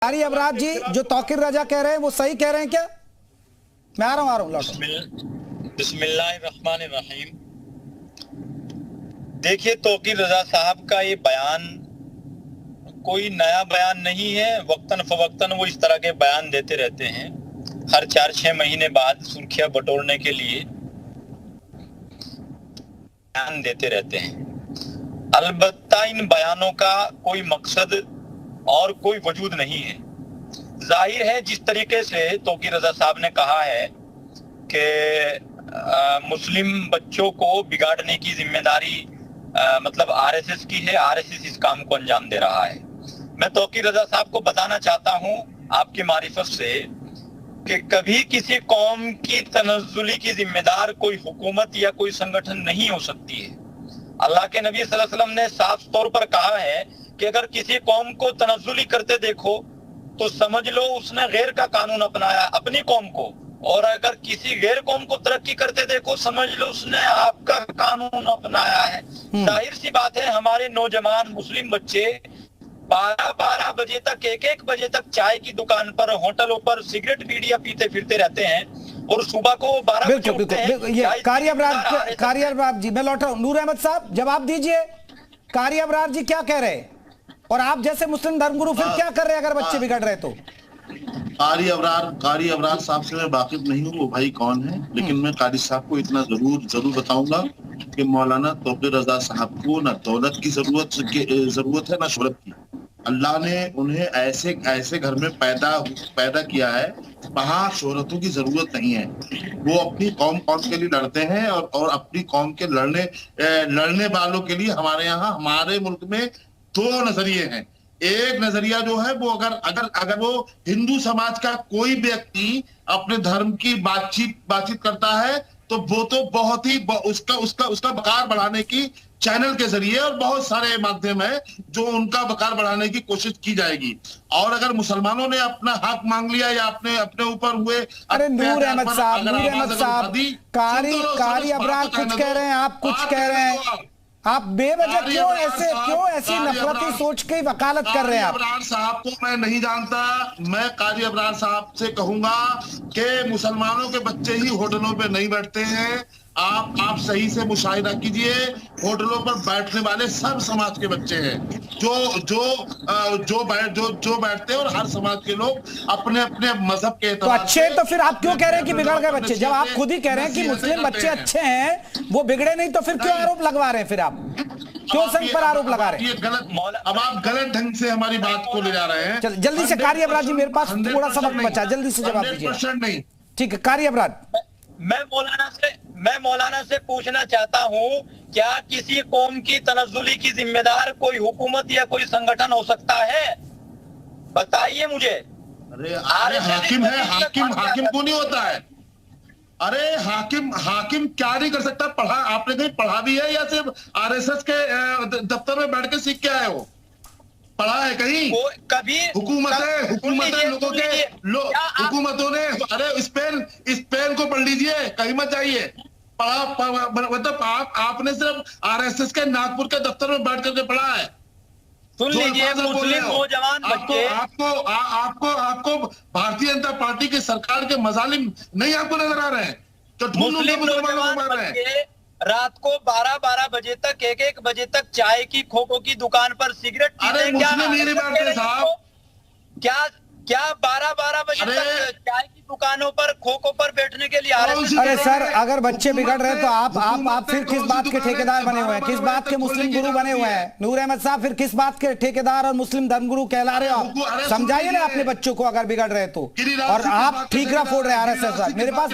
कारी अबरार जी जो तौकीर रजा कह रहे हैं वो सही कह रहे हैं क्या? मैं आ रहा हूँ बिस्मिल्लाहिर्रहमानिर्रहीम। देखिए, तौकीर रजा साहब का ये बयान कोई नया बयान नहीं है। वक्तन फवक्तन वो इस तरह के बयान देते रहते हैं, हर 4-6 महीने बाद सुर्खियां बटोरने के लिए बयान देते रहते हैं। अलबत्ता इन बयानों का कोई मकसद और कोई वजूद नहीं है। जाहिर है, जिस तरीके से तौकीर रजा साहब ने कहा है कि मुस्लिम बच्चों को बिगाड़ने की जिम्मेदारी मतलब आरएसएस की है, आरएसएस इस काम को अंजाम दे रहा है। मैं तौकीर रजा साहब को बताना चाहता हूं आपकी मारिफत से कि कभी किसी कौम की तनज़्ज़ुली की जिम्मेदार कोई हुकूमत या कोई संगठन नहीं हो सकती है। अल्लाह के नबी सल्लल्लाहु अलैहि वसल्लम ने साफ तौर पर कहा है कि अगर किसी कौम को तनज़्ज़ुली करते देखो तो समझ लो उसने गैर का कानून अपनाया अपनी कौम को, और अगर किसी गैर कौम को तरक्की करते देखो समझ लो उसने आपका कानून अपनाया है। जाहिर सी बात है, हमारे नौजवान मुस्लिम बच्चे 12-12 बजे तक, 1-1 बजे तक चाय की दुकान पर, होटलों पर सिगरेट बीड़ियां पीते फिरते रहते हैं और सुबह को 12 बजे उठते हैं। ये कारी अबरार जी, मैं लौट रहा हूँ। नूर अहमद साहब जवाब दीजिए, कारी अबरार जी क्या कह रहे हैं और आप जैसे मुस्लिम धर्मगुरु फिर क्या कर रहे हैं अगर बच्चे बिगड़ रहे तो? कारी अबरार साहब से मैं वाकिफ नहीं हूँ वो भाई कौन है, लेकिन मैं कारी साहब को इतना जरूर बताऊंगा कि मौलाना तौकीर रजा साहब को न दौलत की जरूरत है न शोहरत की। अल्लाह ने उन्हें ऐसे घर में पैदा किया है वहाँ शोहरतों की जरूरत नहीं है। वो अपनी कौम के लिए लड़ते हैं और अपनी कौम के लड़ने वालों के लिए हमारे मुल्क में 2 नजरिए हैं। एक नजरिया जो है वो अगर वो हिंदू समाज का कोई व्यक्ति अपने धर्म की बातचीत करता है तो वो तो बहुत ही उसका वकार बढ़ाने की चैनल के जरिए और बहुत सारे माध्यम है जो उनका वकार बढ़ाने की कोशिश की जाएगी। और अगर मुसलमानों ने अपना हक मांग लिया या अपने ऊपर हुए, अरे नूर अहमद साहब, कारी अबरार कुछ कह रहे हैं, आप कुछ कह रहे हैं, आप बेवजह क्यों ऐसी नफरती सोच की वकालत कर रहे हैं? आप अबरार साहब को मैं नहीं जानता। मैं कारी अबरार साहब से कहूंगा कि मुसलमानों के बच्चे ही होटलों पे नहीं बैठते हैं। आप सही से मुशाहिदा कीजिए, होटलों पर बैठने वाले सब समाज के बच्चे हैं जो बैठते हैं, और हर समाज के लोग अपने अपने मजहब के तो अच्छे। तो फिर आप क्यों कह रहे हैं कि बिगड़ गए बच्चे, जब आप खुद ही कह रहे हैं कि मुस्लिम बच्चे अच्छे हैं, वो बिगड़े नहीं, तो फिर क्यों आरोप लगवा रहे हैं? फिर आप क्यों संघ पर आरोप लगा रहे हैं? अब आप गलत ढंग से हमारी बात को ले जा रहे हैं। जल्दी से कारी अबरार जी, मेरे पास थोड़ा सा वक्त बचा, जल्दी से जवाब दीजिए। नहीं, ठीक है कारी अबरार। मैं मौलाना से पूछना चाहता हूँ, क्या किसी कौम की तनज़्ज़ुली की जिम्मेदार कोई हुकूमत या कोई संगठन हो सकता है? बताइए मुझे। अरे हाकिम है, हाकिम को नहीं होता है। अरे हाकिम क्या नहीं कर सकता? आपने कहीं पढ़ा भी है या सिर्फ आरएसएस के दफ्तर में बैठ के सीख के आए हो? पढ़ा है कहीं? कभी हुकूमतों ने अरे स्पेन को पढ़ लीजिए, कहीं मत जाइए। मतलब आपने सिर्फ आरएसएस के नागपुर के दफ्तर में बैठ करके पढ़ा है। सुन लीजिए, मुस्लिम नौजवान बच्चे, आपको भारतीय जनता पार्टी की सरकार के मजालिम नहीं आपको नजर आ रहे हैं? तो मुस्लिम नौजवान बच्चे रात को 12-12 बजे तक, 1-1 बजे तक चाय की खोखों की दुकान पर सिगरेट पीते हैं। क्या 12-12 बजे तक चाय की दुकानों पर, खोखों पर बैठने के लिए आ रहे हैं? अरे सर, अगर बच्चे बिगड़ रहे हैं तो आप फिर किस बात के ठेकेदार बने हुए हैं, किस बात के मुस्लिम गुरु बने हुए हैं? नूर अहमद साहब, फिर किस बात के ठेकेदार और मुस्लिम धर्मगुरु कहला रहे हो? समझाइए ना अपने बच्चों को अगर बिगड़ रहे तो, और आप ठीकरा फोड़ रहे हैं आरएसएस। मेरे पास